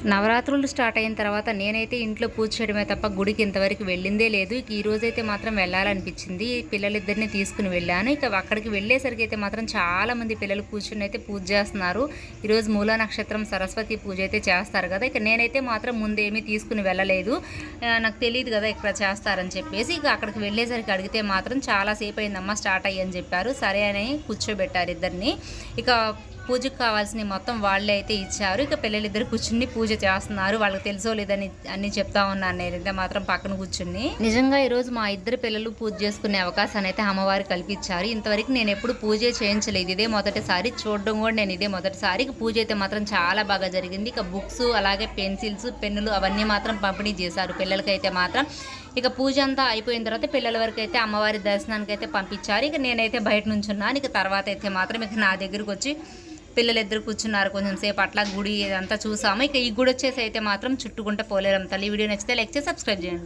నవరాత్రులు స్టార్ట్ అయిన తర్వాత నేనైతే ఇంట్లో పూజ చేయడమే తప్ప గుడికి ఇంతవరకు వెళ్ళిందే లేదు. ఇక ఈ రోజైతే మాత్రం వెళ్ళాలనిపించింది. పిల్లలిద్దరిని తీసుకుని వెళ్ళాను. ఇక అక్కడికి వెళ్ళేసరికి అయితే మాత్రం చాలామంది పిల్లలు కూర్చుని అయితే పూజ చేస్తున్నారు. ఈరోజు మూలా నక్షత్రం సరస్వతి పూజ అయితే చేస్తారు కదా. ఇక నేనైతే మాత్రం ముందేమీ తీసుకుని వెళ్ళలేదు. నాకు తెలియదు కదా ఇక్కడ చేస్తారని చెప్పేసి. ఇక అక్కడికి వెళ్ళేసరికి అడిగితే మాత్రం చాలాసేపు అయిందమ్మా స్టార్ట్ అయ్యని చెప్పారు. సరే అని కూర్చోబెట్టారు ఇద్దరిని. ఇక పూజకు కావాల్సినవి మొత్తం వాళ్ళే అయితే ఇచ్చారు. ఇక పిల్లలిద్దరు కూర్చుని పూజ చేస్తున్నారు. వాళ్ళకి తెలుసో లేదని అన్ని చెప్తా ఉన్నాను నేనైతే మాత్రం పక్కన కూర్చుని. నిజంగా ఈరోజు మా ఇద్దరు పిల్లలు పూజ చేసుకునే అవకాశాన్ని అయితే అమ్మవారు కల్పించారు. ఇంతవరకు నేను ఎప్పుడు పూజ చేయించలేదు. ఇదే మొదటిసారి చూడడం కూడా నేను ఇదే మొదటిసారి. పూజ అయితే మాత్రం చాలా బాగా జరిగింది. ఇక బుక్స్ అలాగే పెన్సిల్స్ పెన్నులు అవన్నీ మాత్రం పంపిణీ చేశారు పిల్లలకైతే మాత్రం. ఇక పూజ అంతా అయిపోయిన తర్వాత పిల్లల వరకు అయితే అమ్మవారి దర్శనానికి అయితే పంపించారు. ఇక నేనైతే బయట నుంచి ఉన్నాను. ఇక తర్వాత అయితే మాత్రం ఇక నా దగ్గరకు వచ్చి పిల్లలిద్దరు కూర్చున్నారు. కొంచెం సేపు అట్లా గుడి ఇదంతా చూసాము. ఇక ఈ గుడి వచ్చేసి అయితే మాత్రం చుట్టుకుంటే పోలేరం తల్లి. వీడియో నచ్చితే లైక్ చేసి సబ్స్క్రైబ్ చేయండి.